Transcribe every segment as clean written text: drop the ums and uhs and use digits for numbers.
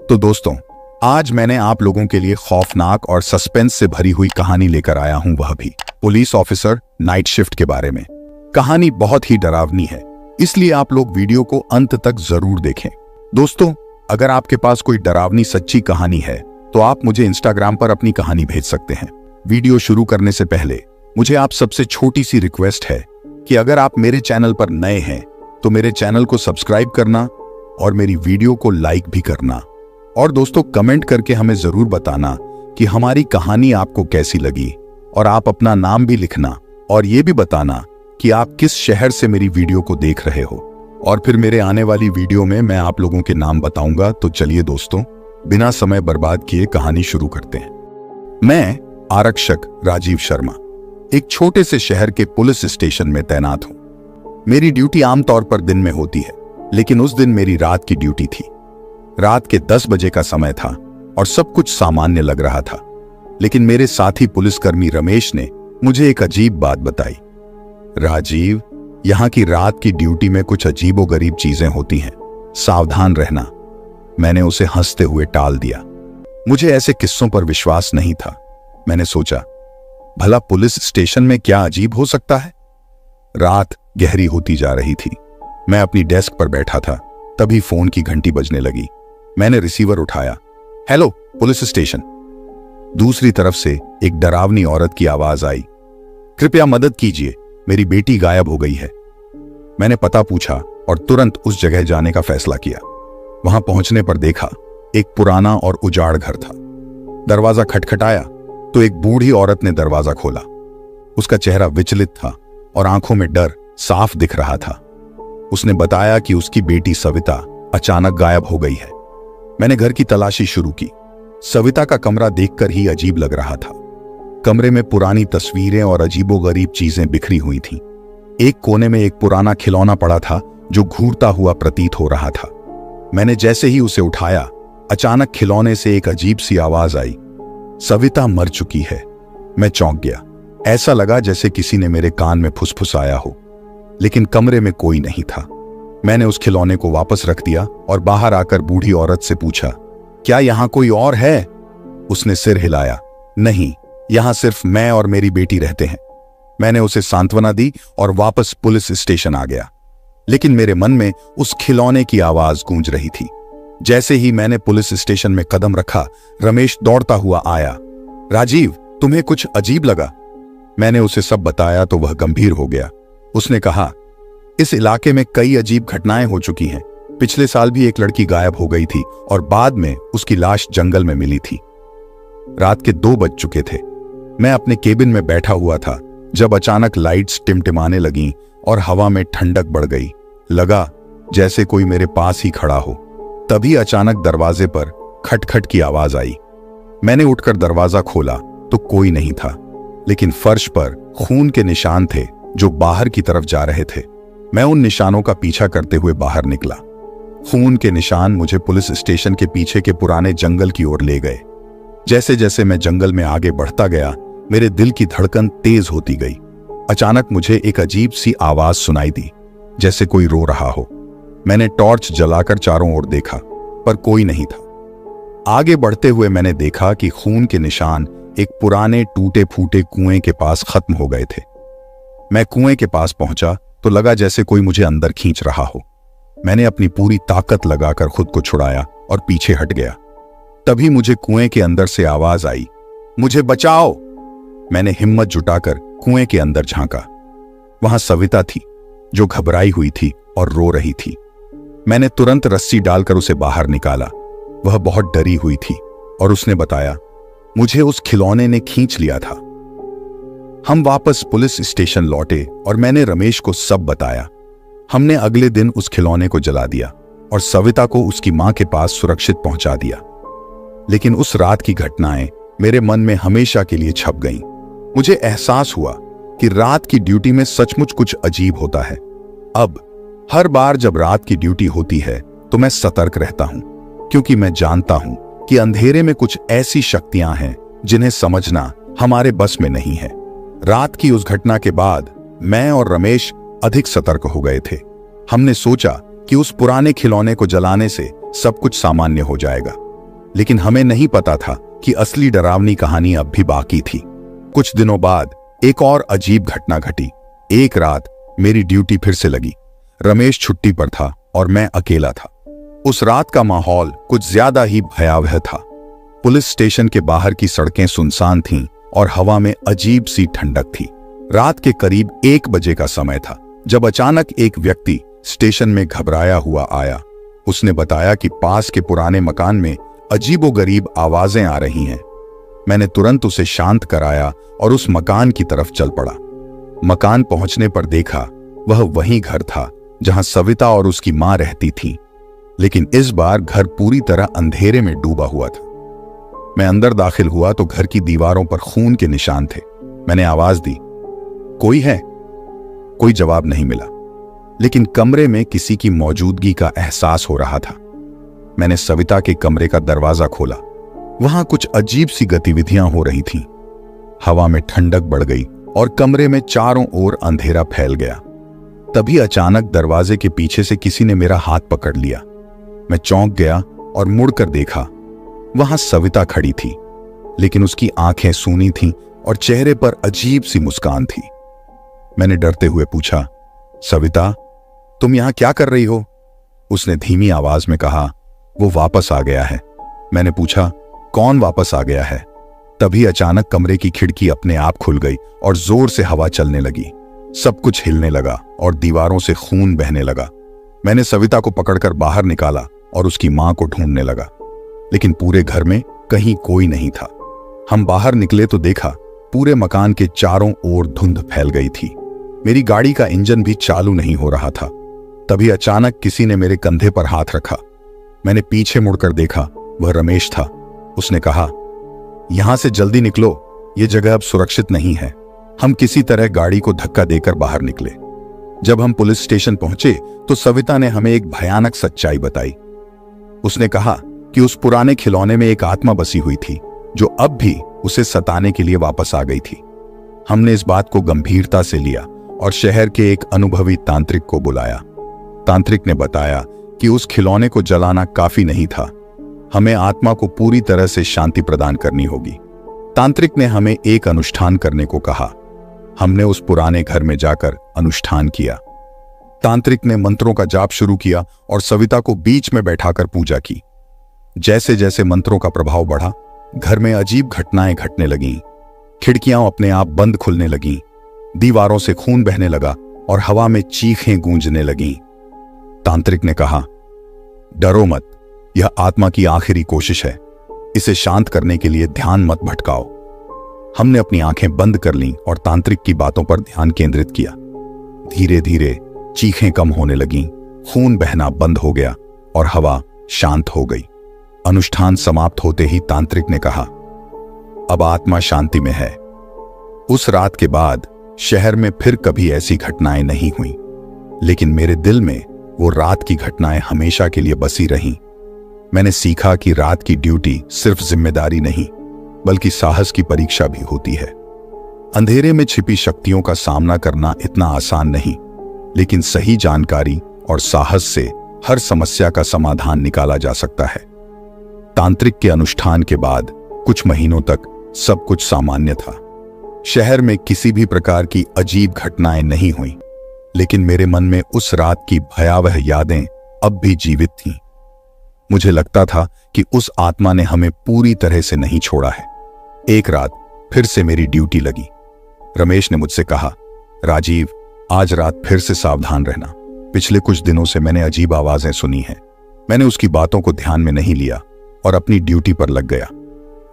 तो दोस्तों, आज मैंने आप लोगों के लिए खौफनाक और सस्पेंस से भरी हुई कहानी लेकर आया हूं, वह भी पुलिस ऑफिसर नाइट शिफ्ट के बारे में। कहानी बहुत ही डरावनी है, इसलिए आप लोग वीडियो को अंत तक जरूर देखें। दोस्तों, अगर आपके पास कोई डरावनी सच्ची कहानी है तो आप मुझे इंस्टाग्राम पर अपनी कहानी भेज सकते हैं। वीडियो शुरू करने से पहले मुझे आप सबसे छोटी सी रिक्वेस्ट है कि अगर आप मेरे चैनल पर नए हैं तो मेरे चैनल को सब्सक्राइब करना और मेरी वीडियो को लाइक भी करना। और दोस्तों, कमेंट करके हमें जरूर बताना कि हमारी कहानी आपको कैसी लगी, और आप अपना नाम भी लिखना और ये भी बताना कि आप किस शहर से मेरी वीडियो को देख रहे हो। और फिर मेरे आने वाली वीडियो में मैं आप लोगों के नाम बताऊंगा। तो चलिए दोस्तों, बिना समय बर्बाद किए कहानी शुरू करते हैं। मैं आरक्षक राजीव शर्मा एक छोटे से शहर के पुलिस स्टेशन में तैनात हूं। मेरी ड्यूटी आमतौर पर दिन में होती है, लेकिन उस दिन मेरी रात की ड्यूटी थी। रात के 10 बजे का समय था और सब कुछ सामान्य लग रहा था, लेकिन मेरे साथी पुलिसकर्मी रमेश ने मुझे एक अजीब बात बताई। राजीव, यहां की रात की ड्यूटी में कुछ अजीबोगरीब चीजें होती हैं, सावधान रहना। मैंने उसे हंसते हुए टाल दिया। मुझे ऐसे किस्सों पर विश्वास नहीं था। मैंने सोचा, भला पुलिस स्टेशन में क्या अजीब हो सकता है। रात गहरी होती जा रही थी। मैं अपनी डेस्क पर बैठा था, तभी फोन की घंटी बजने लगी। मैंने रिसीवर उठाया। Hello, police station. दूसरी तरफ से एक डरावनी औरत की आवाज आई। कृपया मदद कीजिए, मेरी बेटी गायब हो गई है। मैंने पता पूछा और तुरंत उस जगह जाने का फैसला किया। वहां पहुंचने पर देखा, एक पुराना और उजाड़ घर था। दरवाजा खटखटाया तो एक बूढ़ी औरत ने दरवाजा खोला। उसका चेहरा विचलित था और आंखों में डर साफ दिख रहा था। उसने बताया कि उसकी बेटी सविता अचानक गायब हो गई है। मैंने घर की तलाशी शुरू की। सविता का कमरा देखकर ही अजीब लग रहा था। कमरे में पुरानी तस्वीरें और अजीबोगरीब चीजें बिखरी हुई थीं। एक कोने में एक पुराना खिलौना पड़ा था जो घूरता हुआ प्रतीत हो रहा था। मैंने जैसे ही उसे उठाया, अचानक खिलौने से एक अजीब सी आवाज आई। सविता मर चुकी है। मैं चौंक गया। ऐसा लगा जैसे किसी ने मेरे कान में फुसफुसाया हो, लेकिन कमरे में कोई नहीं था। मैंने उस खिलौने को वापस रख दिया और बाहर आकर बूढ़ी औरत से पूछा, क्या यहां कोई और है? उसने सिर हिलाया। नहीं, यहां सिर्फ मैं और मेरी बेटी रहते हैं। मैंने उसे सांत्वना दी और वापस पुलिस स्टेशन आ गया, लेकिन मेरे मन में उस खिलौने की आवाज गूंज रही थी। जैसे ही मैंने पुलिस स्टेशन में कदम रखा, रमेश दौड़ता हुआ आया। राजीव, तुम्हें कुछ अजीब लगा? मैंने उसे सब बताया तो वह गंभीर हो गया। उसने कहा, इस इलाके में कई अजीब घटनाएं हो चुकी हैं। पिछले साल भी एक लड़की गायब हो गई थी और बाद में उसकी लाश जंगल में मिली थी। रात के 2 बज चुके थे। मैं अपने केबिन में बैठा हुआ था जब अचानक लाइट्स टिमटिमाने लगीं और हवा में ठंडक बढ़ गई। लगा जैसे कोई मेरे पास ही खड़ा हो। तभी अचानक दरवाजे पर खटखट की आवाज आई। मैंने उठकर दरवाजा खोला तो कोई नहीं था, लेकिन फर्श पर खून के निशान थे जो बाहर की तरफ जा रहे थे। मैं उन निशानों का पीछा करते हुए बाहर निकला। खून के निशान मुझे पुलिस स्टेशन के पीछे के पुराने जंगल की ओर ले गए। जैसे जैसे मैं जंगल में आगे बढ़ता गया, मेरे दिल की धड़कन तेज होती गई। अचानक मुझे एक अजीब सी आवाज सुनाई दी, जैसे कोई रो रहा हो। मैंने टॉर्च जलाकर चारों ओर देखा, पर कोई नहीं था। आगे बढ़ते हुए मैंने देखा कि खून के निशान एक पुराने टूटे फूटे कुएं के पास खत्म हो गए थे। मैं कुएं के पास पहुंचा तो लगा जैसे कोई मुझे अंदर खींच रहा हो। मैंने अपनी पूरी ताकत लगाकर खुद को छुड़ाया और पीछे हट गया। तभी मुझे कुएं के अंदर से आवाज आई, मुझे बचाओ। मैंने हिम्मत जुटाकर कुएं के अंदर झांका। वहां सविता थी, जो घबराई हुई थी और रो रही थी। मैंने तुरंत रस्सी डालकर उसे बाहर निकाला। वह बहुत डरी हुई थी और उसने बताया, मुझे उस खिलौने ने खींच लिया था। हम वापस पुलिस स्टेशन लौटे और मैंने रमेश को सब बताया। हमने अगले दिन उस खिलौने को जला दिया और सविता को उसकी मां के पास सुरक्षित पहुंचा दिया। लेकिन उस रात की घटनाएं मेरे मन में हमेशा के लिए छप गईं। मुझे एहसास हुआ कि रात की ड्यूटी में सचमुच कुछ अजीब होता है। अब हर बार जब रात की ड्यूटी होती है तो मैं सतर्क रहता हूं, क्योंकि मैं जानता हूं कि अंधेरे में कुछ ऐसी शक्तियां हैं जिन्हें समझना हमारे बस में नहीं है। रात की उस घटना के बाद मैं और रमेश अधिक सतर्क हो गए थे। हमने सोचा कि उस पुराने खिलौने को जलाने से सब कुछ सामान्य हो जाएगा, लेकिन हमें नहीं पता था कि असली डरावनी कहानी अब भी बाकी थी। कुछ दिनों बाद एक और अजीब घटना घटी। एक रात मेरी ड्यूटी फिर से लगी। रमेश छुट्टी पर था और मैं अकेला था। उस रात का माहौल कुछ ज्यादा ही भयावह था। पुलिस स्टेशन के बाहर की सड़कें सुनसान थीं और हवा में अजीब सी ठंडक थी। रात के करीब 1 बजे का समय था जब अचानक एक व्यक्ति स्टेशन में घबराया हुआ आया। उसने बताया कि पास के पुराने मकान में अजीबोगरीब आवाजें आ रही हैं। मैंने तुरंत उसे शांत कराया और उस मकान की तरफ चल पड़ा। मकान पहुंचने पर देखा वह वही घर था जहां सविता और उसकी मां रहती थी, लेकिन इस बार घर पूरी तरह अंधेरे में डूबा हुआ था। मैं अंदर दाखिल हुआ तो घर की दीवारों पर खून के निशान थे। मैंने आवाज दी, कोई है? कोई जवाब नहीं मिला, लेकिन कमरे में किसी की मौजूदगी का एहसास हो रहा था। मैंने सविता के कमरे का दरवाजा खोला। वहां कुछ अजीब सी गतिविधियां हो रही थीं। हवा में ठंडक बढ़ गई और कमरे में चारों ओर अंधेरा फैल गया। तभी अचानक दरवाजे के पीछे से किसी ने मेरा हाथ पकड़ लिया। मैं चौंक गया और मुड़कर देखा। वहां सविता खड़ी थी, लेकिन उसकी आंखें सूनी थीं और चेहरे पर अजीब सी मुस्कान थी। मैंने डरते हुए पूछा, सविता, तुम यहां क्या कर रही हो? उसने धीमी आवाज में कहा, वो वापस आ गया है। मैंने पूछा, कौन वापस आ गया है? तभी अचानक कमरे की खिड़की अपने आप खुल गई और जोर से हवा चलने लगी। सब कुछ हिलने लगा और दीवारों से खून बहने लगा। मैंने सविता को पकड़कर बाहर निकाला और उसकी मां को ढूंढने लगा, लेकिन पूरे घर में कहीं कोई नहीं था। हम बाहर निकले तो देखा पूरे मकान के चारों ओर धुंध फैल गई थी। मेरी गाड़ी का इंजन भी चालू नहीं हो रहा था। तभी अचानक किसी ने मेरे कंधे पर हाथ रखा। मैंने पीछे मुड़कर देखा, वह रमेश था। उसने कहा, यहां से जल्दी निकलो, ये जगह अब सुरक्षित नहीं है। हम किसी तरह गाड़ी को धक्का देकर बाहर निकले। जब हम पुलिस स्टेशन पहुंचे तो सविता ने हमें एक भयानक सच्चाई बताई। उसने कहा कि उस पुराने खिलौने में एक आत्मा बसी हुई थी जो अब भी उसे सताने के लिए वापस आ गई थी। हमने इस बात को गंभीरता से लिया और शहर के एक अनुभवी तांत्रिक को बुलाया। तांत्रिक ने बताया कि उस खिलौने को जलाना काफी नहीं था, हमें आत्मा को पूरी तरह से शांति प्रदान करनी होगी। तांत्रिक ने हमें एक अनुष्ठान करने को कहा। हमने उस पुराने घर में जाकर अनुष्ठान किया। तांत्रिक ने मंत्रों का जाप शुरू किया और सविता को बीच में बैठाकर पूजा की। जैसे जैसे मंत्रों का प्रभाव बढ़ा, घर में अजीब घटनाएं घटने लगीं। खिड़कियां अपने आप बंद खुलने लगीं, दीवारों से खून बहने लगा और हवा में चीखें गूंजने लगीं। तांत्रिक ने कहा, डरो मत, यह आत्मा की आखिरी कोशिश है। इसे शांत करने के लिए ध्यान मत भटकाओ। हमने अपनी आंखें बंद कर लीं और तांत्रिक की बातों पर ध्यान केंद्रित किया। धीरे धीरे चीखें कम होने लगीं, खून बहना बंद हो गया और हवा शांत हो गई। अनुष्ठान समाप्त होते ही तांत्रिक ने कहा, अब आत्मा शांति में है। उस रात के बाद शहर में फिर कभी ऐसी घटनाएं नहीं हुई, लेकिन मेरे दिल में वो रात की घटनाएं हमेशा के लिए बसी रहीं। मैंने सीखा कि रात की ड्यूटी सिर्फ जिम्मेदारी नहीं, बल्कि साहस की परीक्षा भी होती है। अंधेरे में छिपी शक्तियों का सामना करना इतना आसान नहीं, लेकिन सही जानकारी और साहस से हर समस्या का समाधान निकाला जा सकता है। तांत्रिक के अनुष्ठान के बाद कुछ महीनों तक सब कुछ सामान्य था। शहर में किसी भी प्रकार की अजीब घटनाएं नहीं हुई, लेकिन मेरे मन में उस रात की भयावह यादें अब भी जीवित थीं। मुझे लगता था कि उस आत्मा ने हमें पूरी तरह से नहीं छोड़ा है। एक रात फिर से मेरी ड्यूटी लगी। रमेश ने मुझसे कहा, राजीव, आज रात फिर से सावधान रहना। पिछले कुछ दिनों से मैंने अजीब आवाजें सुनी हैं। मैंने उसकी बातों को ध्यान में नहीं लिया और अपनी ड्यूटी पर लग गया।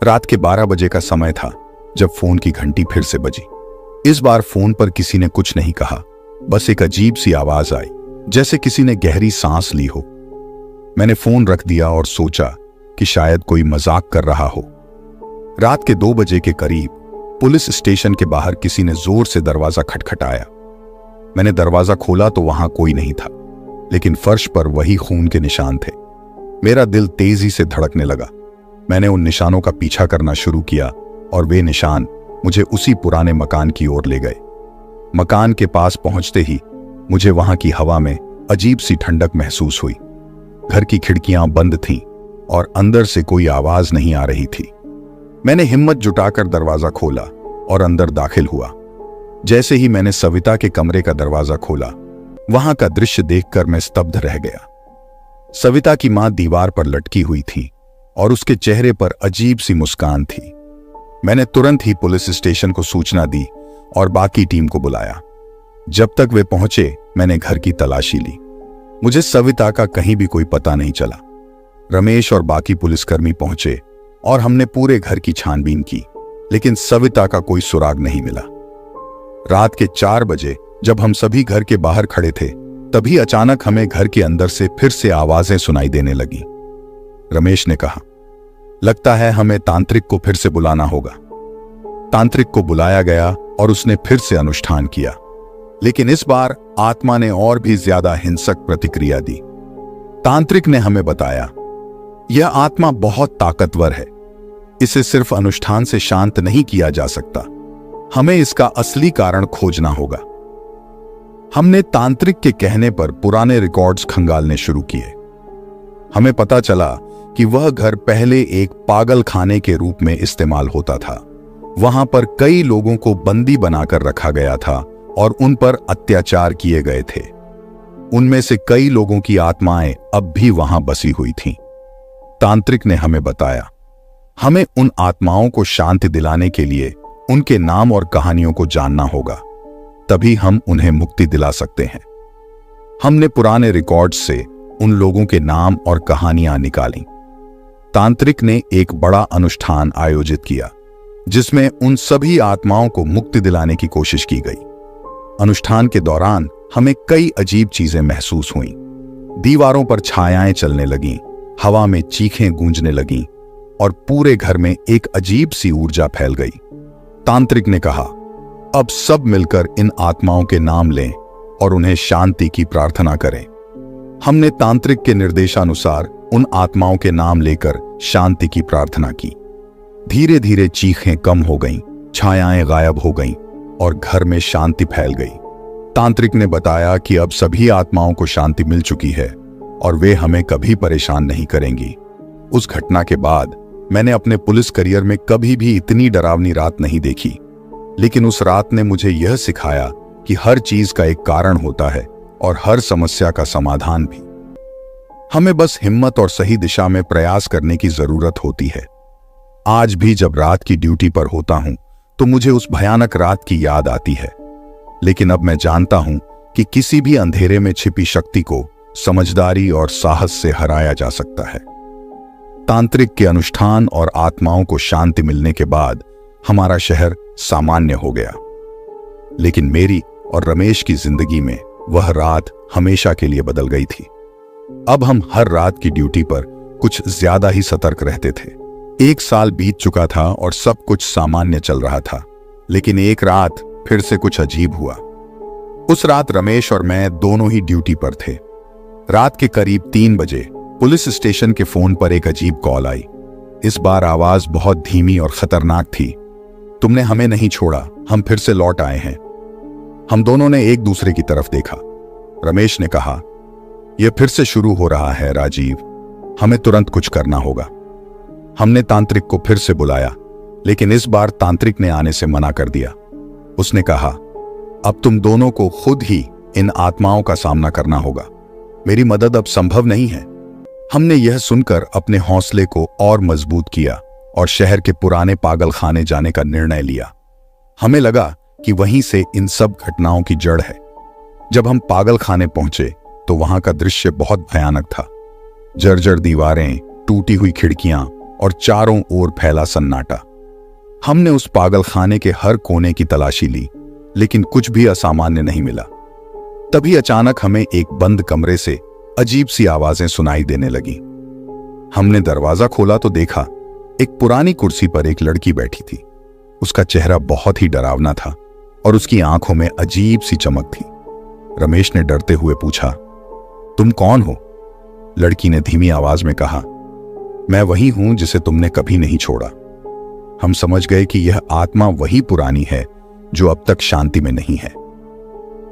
रात के 12 बजे का समय था जब फोन की घंटी फिर से बजी। इस बार फोन पर किसी ने कुछ नहीं कहा, बस एक अजीब सी आवाज आई, जैसे किसी ने गहरी सांस ली हो। मैंने फोन रख दिया और सोचा कि शायद कोई मजाक कर रहा हो। रात के 2 बजे के करीब पुलिस स्टेशन के बाहर किसी ने जोर से दरवाजा खटखटाया। मैंने दरवाजा खोला तो वहां कोई नहीं था, लेकिन फर्श पर वही खून के निशान थे। मेरा दिल तेजी से धड़कने लगा। मैंने उन निशानों का पीछा करना शुरू किया और वे निशान मुझे उसी पुराने मकान की ओर ले गए। मकान के पास पहुंचते ही मुझे वहां की हवा में अजीब सी ठंडक महसूस हुई। घर की खिड़कियां बंद थीं और अंदर से कोई आवाज नहीं आ रही थी। मैंने हिम्मत जुटाकर दरवाजा खोला और अंदर दाखिल हुआ। जैसे ही मैंने सविता के कमरे का दरवाजा खोला, वहां का दृश्य देखकर मैं स्तब्ध रह गया। सविता की मां दीवार पर लटकी हुई थी और उसके चेहरे पर अजीब सी मुस्कान थी। मैंने तुरंत ही पुलिस स्टेशन को सूचना दी और बाकी टीम को बुलाया। जब तक वे पहुंचे, मैंने घर की तलाशी ली। मुझे सविता का कहीं भी कोई पता नहीं चला। रमेश और बाकी पुलिसकर्मी पहुंचे और हमने पूरे घर की छानबीन की, लेकिन सविता का कोई सुराग नहीं मिला। रात के 4 बजे जब हम सभी घर के बाहर खड़े थे, तभी अचानक हमें घर के अंदर से फिर से आवाजें सुनाई देने लगी। रमेश ने कहा, लगता है हमें तांत्रिक को फिर से बुलाना होगा। तांत्रिक को बुलाया गया और उसने फिर से अनुष्ठान किया, लेकिन इस बार आत्मा ने और भी ज्यादा हिंसक प्रतिक्रिया दी। तांत्रिक ने हमें बताया, यह आत्मा बहुत ताकतवर है, इसे सिर्फ अनुष्ठान से शांत नहीं किया जा सकता, हमें इसका असली कारण खोजना होगा। हमने तांत्रिक के कहने पर पुराने रिकॉर्ड्स खंगालने शुरू किए। हमें पता चला कि वह घर पहले एक पागल खाने के रूप में इस्तेमाल होता था। वहां पर कई लोगों को बंदी बनाकर रखा गया था और उन पर अत्याचार किए गए थे। उनमें से कई लोगों की आत्माएं अब भी वहां बसी हुई थीं। तांत्रिक ने हमें बताया, हमें उन आत्माओं को शांति दिलाने के लिए उनके नाम और कहानियों को जानना होगा, तभी हम उन्हें मुक्ति दिला सकते हैं। हमने पुराने रिकॉर्ड्स से उन लोगों के नाम और कहानियां निकाली। तांत्रिक ने एक बड़ा अनुष्ठान आयोजित किया, जिसमें उन सभी आत्माओं को मुक्ति दिलाने की कोशिश की गई। अनुष्ठान के दौरान हमें कई अजीब चीजें महसूस हुईं। दीवारों पर छायाएं चलने लगीं, हवा में चीखें गूंजने लगीं और पूरे घर में एक अजीब सी ऊर्जा फैल गई। तांत्रिक ने कहा, अब सब मिलकर इन आत्माओं के नाम लें और उन्हें शांति की प्रार्थना करें। हमने तांत्रिक के निर्देशानुसार उन आत्माओं के नाम लेकर शांति की प्रार्थना की। धीरे धीरे चीखें कम हो गईं, छायाएं गायब हो गईं और घर में शांति फैल गई। तांत्रिक ने बताया कि अब सभी आत्माओं को शांति मिल चुकी है और वे हमें कभी परेशान नहीं करेंगी। उस घटना के बाद मैंने अपने पुलिस करियर में कभी भी इतनी डरावनी रात नहीं देखी, लेकिन उस रात ने मुझे यह सिखाया कि हर चीज का एक कारण होता है और हर समस्या का समाधान भी। हमें बस हिम्मत और सही दिशा में प्रयास करने की जरूरत होती है। आज भी जब रात की ड्यूटी पर होता हूं तो मुझे उस भयानक रात की याद आती है, लेकिन अब मैं जानता हूं कि किसी भी अंधेरे में छिपी शक्ति को समझदारी और साहस से हराया जा सकता है। तांत्रिक के अनुष्ठान और आत्माओं को शांति मिलने के बाद हमारा शहर सामान्य हो गया, लेकिन मेरी और रमेश की जिंदगी में वह रात हमेशा के लिए बदल गई थी। अब हम हर रात की ड्यूटी पर कुछ ज्यादा ही सतर्क रहते थे। 1 साल बीत चुका था और सब कुछ सामान्य चल रहा था, लेकिन एक रात फिर से कुछ अजीब हुआ। उस रात रमेश और मैं दोनों ही ड्यूटी पर थे। रात के करीब 3 बजे पुलिस स्टेशन के फोन पर एक अजीब कॉल आई। इस बार आवाज बहुत धीमी और खतरनाक थी। तुमने हमें नहीं छोड़ा, हम फिर से लौट आए हैं। हम दोनों ने एक दूसरे की तरफ देखा। रमेश ने कहा, यह फिर से शुरू हो रहा है राजीव, हमें तुरंत कुछ करना होगा। हमने तांत्रिक को फिर से बुलाया, लेकिन इस बार तांत्रिक ने आने से मना कर दिया। उसने कहा, अब तुम दोनों को खुद ही इन आत्माओं का सामना करना होगा, मेरी मदद अब संभव नहीं है। हमने यह सुनकर अपने हौसले को और मजबूत किया और शहर के पुराने पागल खाने जाने का निर्णय लिया। हमें लगा कि वहीं से इन सब घटनाओं की जड़ है। जब हम पागल खाने पहुंचे तो वहां का दृश्य बहुत भयानक था। जर्जर दीवारें, टूटी हुई खिड़कियां और चारों ओर फैला सन्नाटा। हमने उस पागल खाने के हर कोने की तलाशी ली, लेकिन कुछ भी असामान्य नहीं मिला। तभी अचानक हमें एक बंद कमरे से अजीब सी आवाजें सुनाई देने लगी। हमने दरवाजा खोला तो देखा एक पुरानी कुर्सी पर एक लड़की बैठी थी। उसका चेहरा बहुत ही डरावना था और उसकी आंखों में अजीब सी चमक थी। रमेश ने डरते हुए पूछा, तुम कौन हो? लड़की ने धीमी आवाज में कहा, मैं वही हूं जिसे तुमने कभी नहीं छोड़ा। हम समझ गए कि यह आत्मा वही पुरानी है जो अब तक शांति में नहीं है।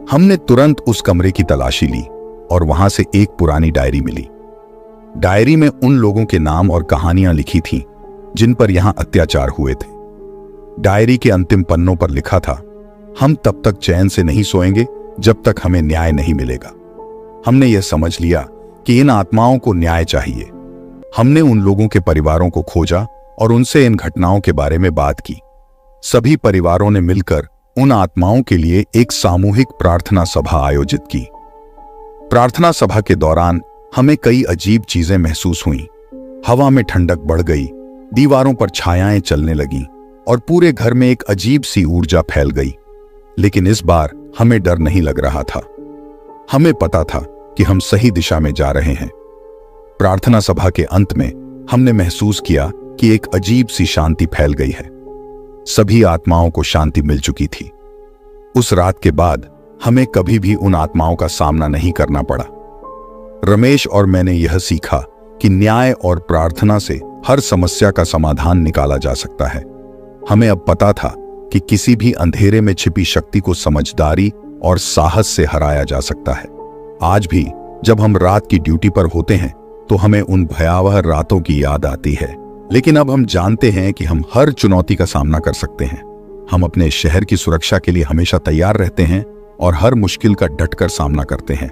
हमने तुरंत उस कमरे की तलाशी ली और वहां से एक पुरानी डायरी मिली। डायरी में उन लोगों के नाम और कहानियां लिखी थीं जिन पर यहां अत्याचार हुए थे। डायरी के अंतिम पन्नों पर लिखा था, हम तब तक चैन से नहीं सोएंगे जब तक हमें न्याय नहीं मिलेगा। हमने यह समझ लिया कि इन आत्माओं को न्याय चाहिए। हमने उन लोगों के परिवारों को खोजा और उनसे इन घटनाओं के बारे में बात की। सभी परिवारों ने मिलकर उन आत्माओं के लिए एक सामूहिक प्रार्थना सभा आयोजित की। प्रार्थना सभा के दौरान हमें कई अजीब चीजें महसूस हुईं। हवा में ठंडक बढ़ गई, दीवारों पर छायाएं चलने लगीं और पूरे घर में एक अजीब सी ऊर्जा फैल गई। लेकिन इस बार हमें डर नहीं लग रहा था। हमें पता था कि हम सही दिशा में जा रहे हैं। प्रार्थना सभा के अंत में हमने महसूस किया कि एक अजीब सी शांति फैल गई है। सभी आत्माओं को शांति मिल चुकी थी। उस रात के बाद हमें कभी भी उन आत्माओं का सामना नहीं करना पड़ा। रमेश और मैंने यह सीखा कि न्याय और प्रार्थना से हर समस्या का समाधान निकाला जा सकता है। हमें अब पता था कि किसी भी अंधेरे में छिपी शक्ति को समझदारी और साहस से हराया जा सकता है। आज भी जब हम रात की ड्यूटी पर होते हैं तो हमें उन भयावह रातों की याद आती है, लेकिन अब हम जानते हैं कि हम हर चुनौती का सामना कर सकते हैं। हम अपने शहर की सुरक्षा के लिए हमेशा तैयार रहते हैं और हर मुश्किल का डटकर सामना करते हैं।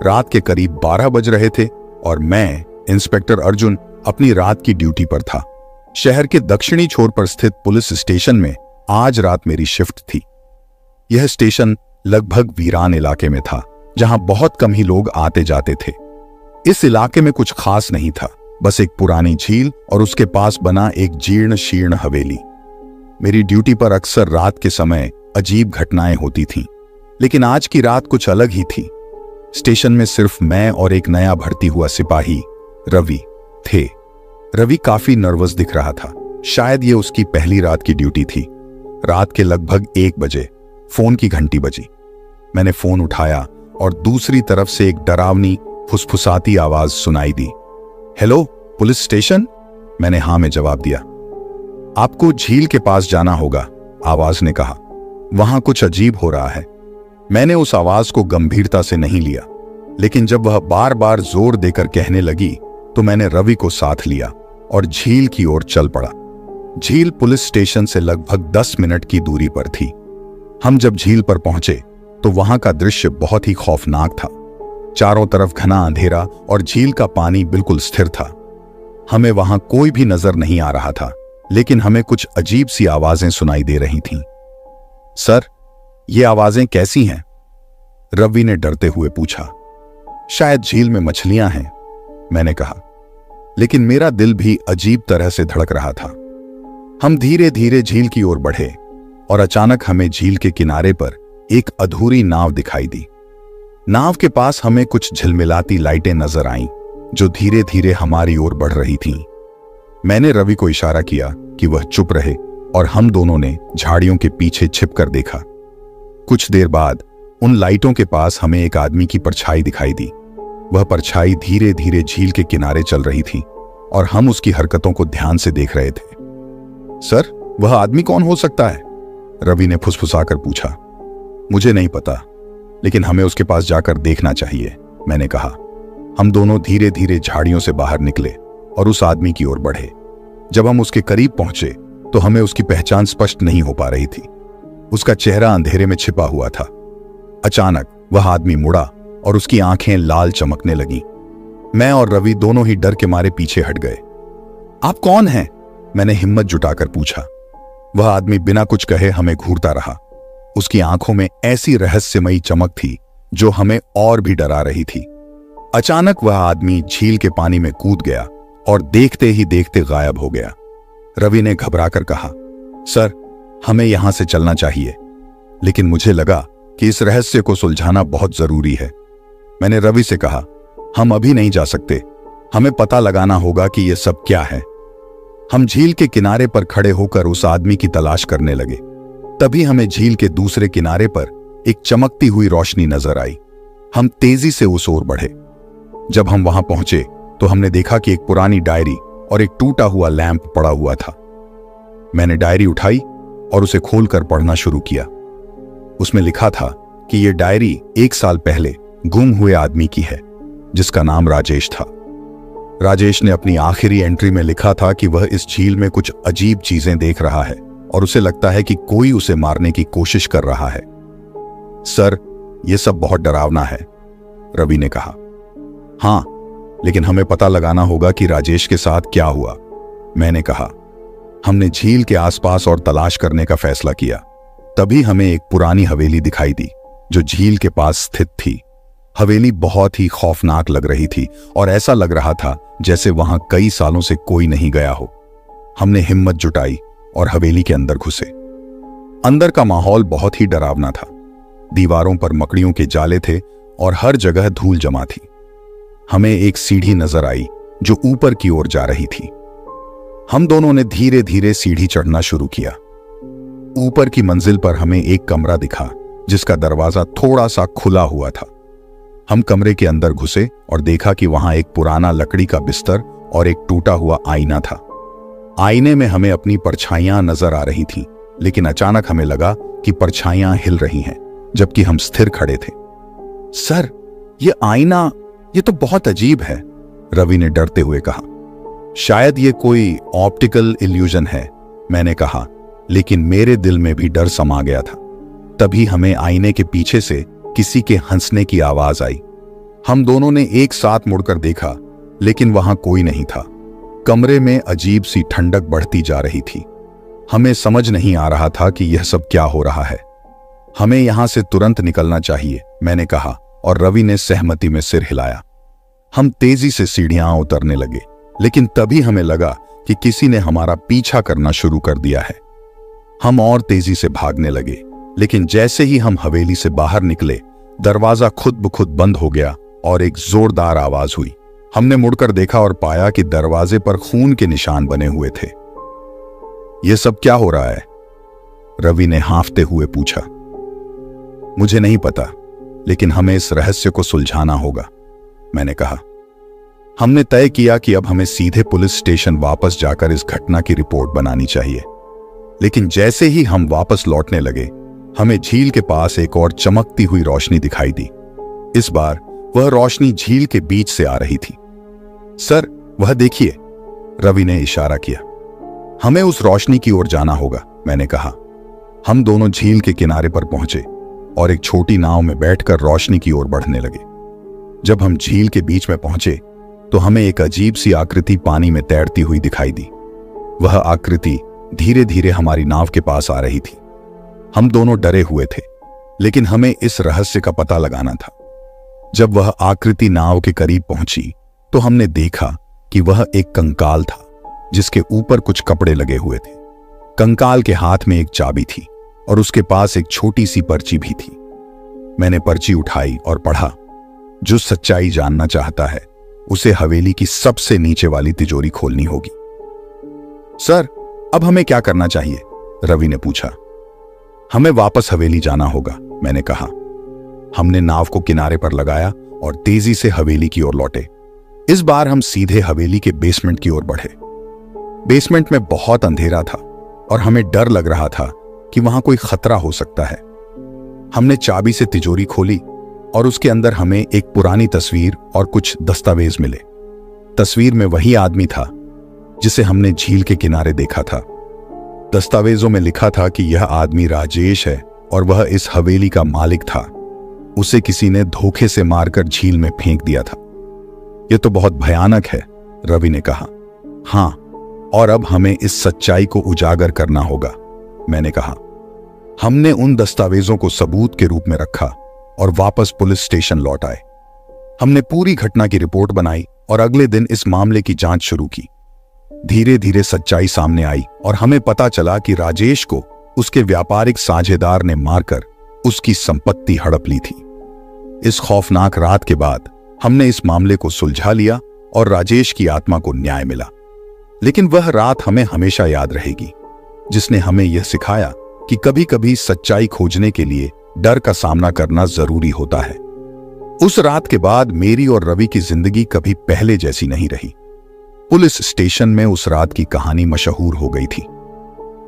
रात के करीब 12 बज रहे थे और मैं, इंस्पेक्टर अर्जुन, अपनी रात की ड्यूटी पर था। शहर के दक्षिणी छोर पर स्थित पुलिस स्टेशन में आज रात मेरी शिफ्ट थी। यह स्टेशन लगभग वीरान इलाके में था, जहां बहुत कम ही लोग आते जाते थे। इस इलाके में कुछ खास नहीं था, बस एक पुरानी झील और उसके पास बना एक जीर्ण शीर्ण हवेली। मेरी ड्यूटी पर अक्सर रात के समय अजीब घटनाएं होती थीं, लेकिन आज की रात कुछ अलग ही थी। स्टेशन में सिर्फ मैं और एक नया भर्ती हुआ सिपाही रवि थे। रवि काफी नर्वस दिख रहा था। शायद ये उसकी पहली रात की ड्यूटी थी। रात के लगभग 1 बजे फोन की घंटी बजी। मैंने फोन उठाया और दूसरी तरफ से एक डरावनी फुसफुसाती आवाज सुनाई दी। Hello, police station? मैंने हाँ में जवाब दिया। आपको झील के पास जाना होगा, आवाज ने कहा। वहां कुछ अजीब हो रहा है। मैंने उस आवाज को गंभीरता से नहीं लिया, लेकिन जब वह बार बार जोर देकर कहने लगी तो मैंने रवि को साथ लिया और झील की ओर चल पड़ा। झील पुलिस स्टेशन से लगभग 10 मिनट की दूरी पर थी। हम जब झील पर पहुंचे तो वहां का दृश्य बहुत ही खौफनाक था। चारों तरफ घना अंधेरा और झील का पानी बिल्कुल स्थिर था। हमें वहां कोई भी नजर नहीं आ रहा था, लेकिन हमें कुछ अजीब सी आवाजें सुनाई दे रही थीं। सर, ये आवाजें कैसी हैं? रवि ने डरते हुए पूछा। शायद झील में मछलियां हैं, मैंने कहा, लेकिन मेरा दिल भी अजीब तरह से धड़क रहा था। हम धीरे धीरे झील की ओर बढ़े और अचानक हमें झील के किनारे पर एक अधूरी नाव दिखाई दी। नाव के पास हमें कुछ झिलमिलाती लाइटें नजर आईं, जो धीरे धीरे हमारी ओर बढ़ रही थीं। मैंने रवि को इशारा किया कि वह चुप रहे और हम दोनों ने झाड़ियों के पीछे छिपकर देखा। कुछ देर बाद उन लाइटों के पास हमें एक आदमी की परछाई दिखाई दी। वह परछाई धीरे धीरे झील के किनारे चल रही थी और हम उसकी हरकतों को ध्यान से देख रहे थे। सर, वह आदमी कौन हो सकता है? रवि ने फुसफुसाकर पूछा। मुझे नहीं पता, लेकिन हमें उसके पास जाकर देखना चाहिए, मैंने कहा। हम दोनों धीरे धीरे झाड़ियों से बाहर निकले और उस आदमी की ओर बढ़े। जब हम उसके करीब पहुंचे तो हमें उसकी पहचान स्पष्ट नहीं हो पा रही थी। उसका चेहरा अंधेरे में छिपा हुआ था। अचानक वह आदमी मुड़ा और उसकी आंखें लाल चमकने लगीं। मैं और रवि दोनों ही डर के मारे पीछे हट गए। आप कौन हैं? मैंने हिम्मत जुटाकर पूछा। वह आदमी बिना कुछ कहे हमें घूरता रहा। उसकी आंखों में ऐसी रहस्यमयी चमक थी जो हमें और भी डरा रही थी। अचानक वह आदमी झील के पानी में कूद गया और देखते ही देखते गायब हो गया। रवि ने घबराकर कहा, सर, हमें यहां से चलना चाहिए। लेकिन मुझे लगा कि इस रहस्य को सुलझाना बहुत जरूरी है। मैंने रवि से कहा, हम अभी नहीं जा सकते, हमें पता लगाना होगा कि यह सब क्या है। हम झील के किनारे पर खड़े होकर उस आदमी की तलाश करने लगे। तभी हमें झील के दूसरे किनारे पर एक चमकती हुई रोशनी नजर आई। हम तेजी से उस ओर बढ़े। जब हम वहां पहुंचे तो हमने देखा कि एक पुरानी डायरी और एक टूटा हुआ लैंप पड़ा हुआ था। मैंने डायरी उठाई और उसे खोलकर पढ़ना शुरू किया। उसमें लिखा था कि यह डायरी 1 साल पहले गुम हुए आदमी की है, जिसका नाम राजेश था। राजेश ने अपनी आखिरी एंट्री में लिखा था कि वह इस झील में कुछ अजीब चीजें देख रहा है और उसे लगता है कि कोई उसे मारने की कोशिश कर रहा है। सर, यह सब बहुत डरावना है, रवि ने कहा। हाँ, लेकिन हमें पता लगाना होगा कि राजेश के साथ क्या हुआ, मैंने कहा। हमने झील के आसपास और तलाश करने का फैसला किया। तभी हमें एक पुरानी हवेली दिखाई दी जो झील के पास स्थित थी। हवेली बहुत ही खौफनाक लग रही थी और ऐसा लग रहा था जैसे वहां कई सालों से कोई नहीं गया हो। हमने हिम्मत जुटाई और हवेली के अंदर घुसे। अंदर का माहौल बहुत ही डरावना था। दीवारों पर मकड़ियों के जाले थे और हर जगह धूल जमा थी। हमें एक सीढ़ी नजर आई जो ऊपर की ओर जा रही थी। हम दोनों ने धीरे धीरे सीढ़ी चढ़ना शुरू किया। ऊपर की मंजिल पर हमें एक कमरा दिखा जिसका दरवाजा थोड़ा सा खुला हुआ था। हम कमरे के अंदर घुसे और देखा कि वहां एक पुराना लकड़ी का बिस्तर और एक टूटा हुआ आईना था। आईने में हमें अपनी परछाइयां नजर आ रही थीं, लेकिन अचानक हमें लगा कि परछाइयां हिल रही हैं, जबकि हम स्थिर खड़े थे। सर, ये आईना, ये तो बहुत अजीब है, रवि ने डरते हुए कहा। शायद ये कोई ऑप्टिकल इल्यूजन है, मैंने कहा, लेकिन मेरे दिल में भी डर समा गया था। तभी हमें आईने के पीछे से किसी के हंसने की आवाज आई। हम दोनों ने एक साथ मुड़कर देखा, लेकिन वहां कोई नहीं था। कमरे में अजीब सी ठंडक बढ़ती जा रही थी। हमें समझ नहीं आ रहा था कि यह सब क्या हो रहा है। हमें यहां से तुरंत निकलना चाहिए, मैंने कहा, और रवि ने सहमति में सिर हिलाया। हम तेजी से सीढ़ियां उतरने लगे, लेकिन तभी हमें लगा कि किसी ने हमारा पीछा करना शुरू कर दिया है। हम और तेजी से भागने लगे, लेकिन जैसे ही हम हवेली से बाहर निकले, दरवाजा खुद ब खुद बंद हो गया और एक जोरदार आवाज हुई। हमने मुड़कर देखा और पाया कि दरवाजे पर खून के निशान बने हुए थे। यह सब क्या हो रहा है? रवि ने हांफते हुए पूछा। मुझे नहीं पता, लेकिन हमें इस रहस्य को सुलझाना होगा, मैंने कहा। हमने तय किया कि अब हमें सीधे पुलिस स्टेशन वापस जाकर इस घटना की रिपोर्ट बनानी चाहिए। लेकिन जैसे ही हम वापस लौटने लगे, हमें झील के पास एक और चमकती हुई रोशनी दिखाई दी। इस बार वह रोशनी झील के बीच से आ रही थी। सर, वह देखिए, रवि ने इशारा किया। हमें उस रोशनी की ओर जाना होगा, मैंने कहा। हम दोनों झील के किनारे पर पहुंचे और एक छोटी नाव में बैठकर रोशनी की ओर बढ़ने लगे। जब हम झील के बीच में पहुंचे तो हमें एक अजीब सी आकृति पानी में तैरती हुई दिखाई दी। वह आकृति धीरे धीरे हमारी नाव के पास आ रही थी। हम दोनों डरे हुए थे, लेकिन हमें इस रहस्य का पता लगाना था। जब वह आकृति नाव के करीब पहुंची तो हमने देखा कि वह एक कंकाल था जिसके ऊपर कुछ कपड़े लगे हुए थे। कंकाल के हाथ में एक चाबी थी और उसके पास एक छोटी सी पर्ची भी थी। मैंने पर्ची उठाई और पढ़ा, जो सच्चाई जानना चाहता है उसे हवेली की सबसे नीचे वाली तिजोरी खोलनी होगी। सर, अब हमें क्या करना चाहिए? रवि ने पूछा। हमें वापस हवेली जाना होगा, मैंने कहा। हमने नाव को किनारे पर लगाया और तेजी से हवेली की ओर लौटे। इस बार हम सीधे हवेली के बेसमेंट की ओर बढ़े। बेसमेंट में बहुत अंधेरा था और हमें डर लग रहा था कि वहां कोई खतरा हो सकता है। हमने चाबी से तिजोरी खोली और उसके अंदर हमें एक पुरानी तस्वीर और कुछ दस्तावेज मिले। तस्वीर में वही आदमी था जिसे हमने झील के किनारे देखा था। दस्तावेजों में लिखा था कि यह आदमी राजेश है और वह इस हवेली का मालिक था। उसे किसी ने धोखे से मारकर झील में फेंक दिया था। यह तो बहुत भयानक है, रवि ने कहा। हां, और अब हमें इस सच्चाई को उजागर करना होगा, मैंने कहा। हमने उन दस्तावेजों को सबूत के रूप में रखा और वापस पुलिस स्टेशन लौट आए। हमने पूरी घटना की रिपोर्ट बनाई और अगले दिन इस मामले की जांच शुरू की। धीरे धीरे सच्चाई सामने आई और हमें पता चला कि राजेश को उसके व्यापारिक साझेदार ने मारकर उसकी संपत्ति हड़प ली थी। इस खौफनाक रात के बाद हमने इस मामले को सुलझा लिया और राजेश की आत्मा को न्याय मिला। लेकिन वह रात हमें हमेशा याद रहेगी, जिसने हमें यह सिखाया कि कभी कभी सच्चाई खोजने के लिए डर का सामना करना जरूरी होता है। उस रात के बाद मेरी और रवि की जिंदगी कभी पहले जैसी नहीं रही। पुलिस स्टेशन में उस रात की कहानी मशहूर हो गई थी।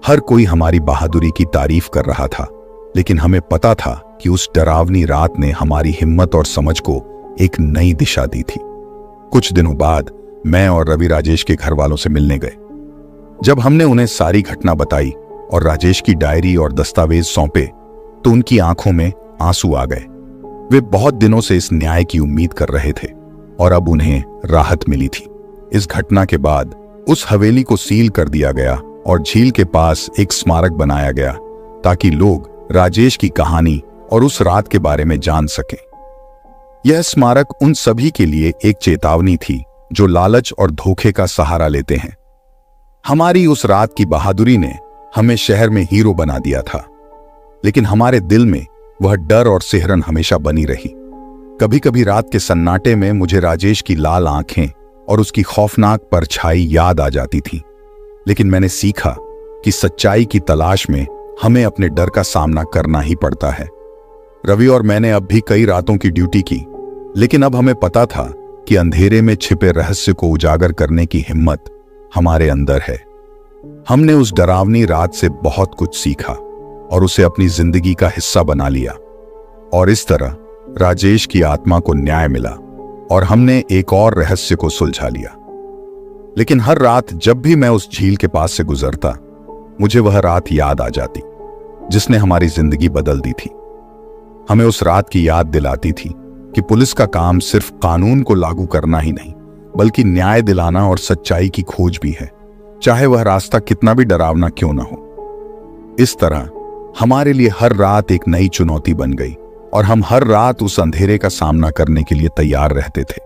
हर कोई हमारी बहादुरी की तारीफ कर रहा था, लेकिन हमें पता था कि उस डरावनी रात ने हमारी हिम्मत और समझ को एक नई दिशा दी थी। कुछ दिनों बाद मैं और रवि राजेश के घर वालों से मिलने गए। जब हमने उन्हें सारी घटना बताई और राजेश की डायरी और दस्तावेज सौंपे तो उनकी आंखों में आंसू आ गए। वे बहुत दिनों से इस न्याय की उम्मीद कर रहे थे और अब उन्हें राहत मिली थी। इस घटना के बाद उस हवेली को सील कर दिया गया और झील के पास एक स्मारक बनाया गया ताकि लोग राजेश की कहानी और उस रात के बारे में जान सकें। यह स्मारक उन सभी के लिए एक चेतावनी थी जो लालच और धोखे का सहारा लेते हैं। हमारी उस रात की बहादुरी ने हमें शहर में हीरो बना दिया था, लेकिन हमारे दिल में वह डर और सिहरन हमेशा बनी रही। कभी कभी रात के सन्नाटे में मुझे राजेश की लाल आंखें और उसकी खौफनाक परछाई याद आ जाती थी, लेकिन मैंने सीखा कि सच्चाई की तलाश में हमें अपने डर का सामना करना ही पड़ता है। रवि और मैंने अब भी कई रातों की ड्यूटी की, लेकिन अब हमें पता था कि अंधेरे में छिपे रहस्य को उजागर करने की हिम्मत हमारे अंदर है। हमने उस डरावनी रात से बहुत कुछ सीखा और उसे अपनी जिंदगी का हिस्सा बना लिया, और इस तरह राजेश की आत्मा को न्याय मिला और हमने एक और रहस्य को सुलझा लिया। लेकिन हर रात जब भी मैं उस झील के पास से गुजरता, मुझे वह रात याद आ जाती जिसने हमारी जिंदगी बदल दी थी। हमें उस रात की याद दिलाती थी कि पुलिस का काम सिर्फ कानून को लागू करना ही नहीं, बल्कि न्याय दिलाना और सच्चाई की खोज भी है, चाहे वह रास्ता कितना भी डरावना क्यों ना हो। इस तरह हमारे लिए हर रात एक नई चुनौती बन गई और हम हर रात उस अंधेरे का सामना करने के लिए तैयार रहते थे।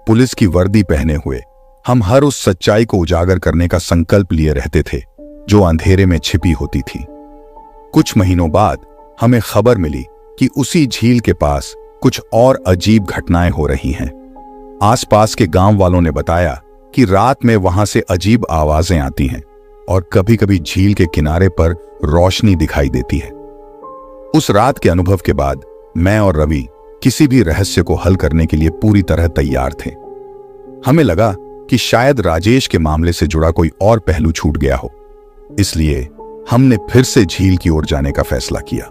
पुलिस की वर्दी पहने हुए हम हर उस सच्चाई को उजागर करने का संकल्प लिए रहते थे जो अंधेरे में छिपी होती थी। कुछ महीनों बाद हमें खबर मिली कि उसी झील के पास कुछ और अजीब घटनाएं हो रही हैं। आसपास के गांव वालों ने बताया कि रात में वहां से अजीब आवाजें आती हैं और कभी-कभी झील के किनारे पर रोशनी दिखाई देती है। उस रात के अनुभव के बाद मैं और रवि किसी भी रहस्य को हल करने के लिए पूरी तरह तैयार थे। हमें लगा कि शायद राजेश के मामले से जुड़ा कोई और पहलू छूट गया हो, इसलिए हमने फिर से झील की ओर जाने का फैसला किया।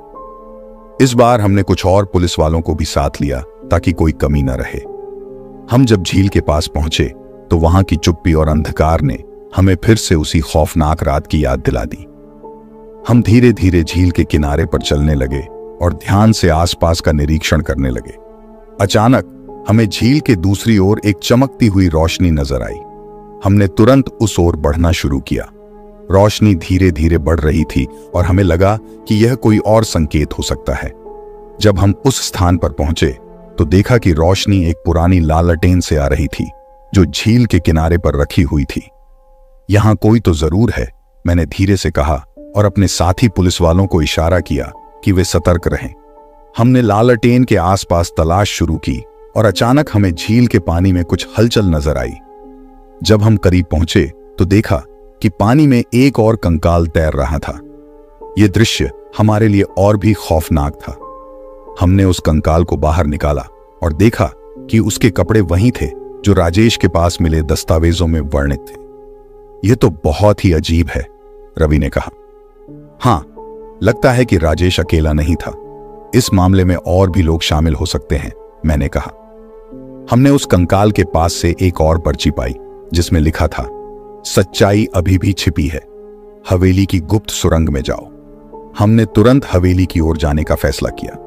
इस बार हमने कुछ और पुलिस वालों को भी साथ लिया ताकि कोई कमी न रहे। हम जब झील के पास पहुंचे तो वहां की चुप्पी और अंधकार ने हमें फिर से उसी खौफनाक रात की याद दिला दी। हम धीरे धीरे झील के किनारे पर चलने लगे और ध्यान से आसपास का निरीक्षण करने लगे। अचानक हमें झील के दूसरी ओर एक चमकती हुई रोशनी नजर आई। हमने तुरंत उस ओर बढ़ना शुरू किया। रोशनी धीरे धीरे बढ़ रही थी और हमें लगा कि यह कोई और संकेत हो सकता है। जब हम उस स्थान पर पहुंचे तो देखा कि रोशनी एक पुरानी लालटेन से आ रही थी जो झील के किनारे पर रखी हुई थी। यहां कोई तो जरूर है, मैंने धीरे से कहा और अपने साथी पुलिस वालों को इशारा किया कि वे सतर्क रहें। हमने लालटेन के आसपास तलाश शुरू की और अचानक हमें झील के पानी में कुछ हलचल नजर आई। जब हम करीब पहुंचे तो देखा कि पानी में एक और कंकाल तैर रहा था। यह दृश्य हमारे लिए और भी खौफनाक था। हमने उस कंकाल को बाहर निकाला और देखा कि उसके कपड़े वही थे जो राजेश के पास मिले दस्तावेजों में वर्णित थे। यह तो बहुत ही अजीब है, रवि ने कहा। हां, लगता है कि राजेश अकेला नहीं था। इस मामले में और भी लोग शामिल हो सकते हैं, मैंने कहा। हमने उस कंकाल के पास से एक और पर्ची पाई जिसमें लिखा था, सच्चाई अभी भी छिपी है, हवेली की गुप्त सुरंग में जाओ। हमने तुरंत हवेली की ओर जाने का फैसला किया।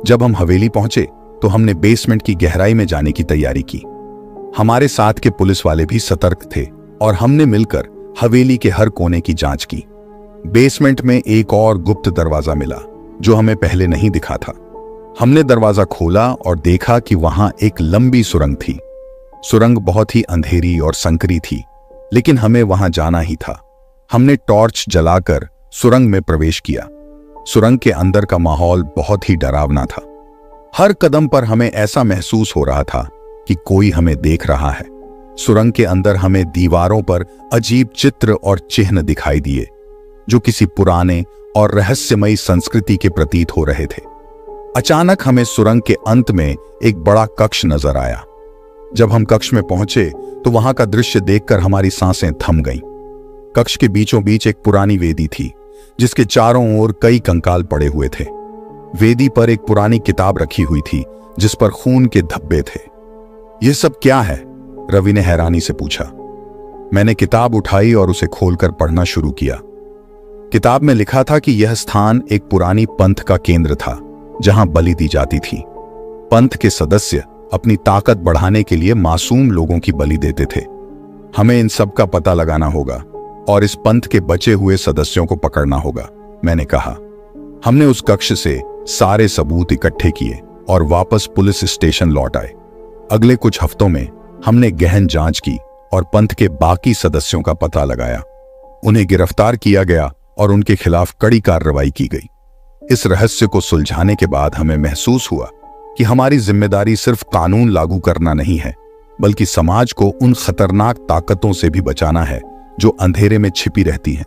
जब हम हवेली पहुंचे तो हमने बेसमेंट की गहराई में जाने की तैयारी की। हमारे साथ के पुलिस वाले भी सतर्क थे और हमने मिलकर हवेली के हर कोने की जांच की। बेसमेंट में एक और गुप्त दरवाजा मिला जो हमें पहले नहीं दिखा था। हमने दरवाजा खोला और देखा कि वहां एक लंबी सुरंग थी। सुरंग बहुत ही अंधेरी और संकरी थी, लेकिन हमें वहां जाना ही था। हमने टॉर्च जलाकर सुरंग में प्रवेश किया। सुरंग के अंदर का माहौल बहुत ही डरावना था। हर कदम पर हमें ऐसा महसूस हो रहा था कि कोई हमें देख रहा है। सुरंग के अंदर हमें दीवारों पर अजीब चित्र और चिन्ह दिखाई दिए जो किसी पुराने और रहस्यमयी संस्कृति के प्रतीत हो रहे थे। अचानक हमें सुरंग के अंत में एक बड़ा कक्ष नजर आया। जब हम कक्ष में पहुंचे तो वहां का दृश्य देखकर हमारी सांसें थम गईं। कक्ष के बीचों बीच एक पुरानी वेदी थी जिसके चारों ओर कई कंकाल पड़े हुए थे। वेदी पर एक पुरानी किताब रखी हुई थी जिस पर खून के धब्बे थे। यह सब क्या है? रवि ने हैरानी से पूछा। मैंने किताब उठाई और उसे खोलकर पढ़ना शुरू किया। किताब में लिखा था कि यह स्थान एक पुरानी पंथ का केंद्र था, जहां बलि दी जाती थी। पंथ के सदस्य अपनी ताकत बढ़ाने के लिए मासूम लोगों की बलि देते थे। हमें इन सब का पता लगाना होगा और इस पंथ के बचे हुए सदस्यों को पकड़ना होगा, मैंने कहा। हमने उस कक्ष से सारे सबूत इकट्ठे किए और वापस पुलिस स्टेशन लौट आए। अगले कुछ हफ्तों में हमने गहन जांच की और पंथ के बाकी सदस्यों का पता लगाया। उन्हें गिरफ्तार किया गया और उनके खिलाफ कड़ी कार्रवाई की गई। इस रहस्य को सुलझाने के बाद हमें महसूस हुआ कि हमारी जिम्मेदारी सिर्फ कानून लागू करना नहीं है, बल्कि समाज को उन खतरनाक ताकतों से भी बचाना है जो अंधेरे में छिपी रहती हैं।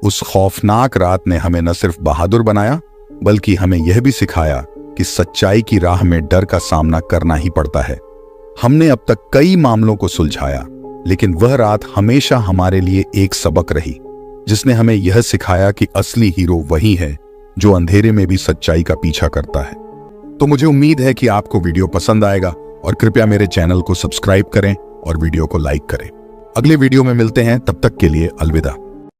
उस खौफनाक रात ने हमें न सिर्फ बहादुर बनाया, बल्कि हमें यह भी सिखाया कि सच्चाई की राह में डर का सामना करना ही पड़ता है। हमने अब तक कई मामलों को सुलझाया, लेकिन वह रात हमेशा हमारे लिए एक सबक रही, जिसने हमें यह सिखाया कि असली हीरो वही है जो अंधेरे में भी सच्चाई का पीछा करता है। तो मुझे उम्मीद है कि आपको वीडियो पसंद आएगा और कृपया मेरे चैनल को सब्सक्राइब करें और वीडियो को लाइक करें। अगले वीडियो में मिलते हैं, तब तक के लिए अलविदा।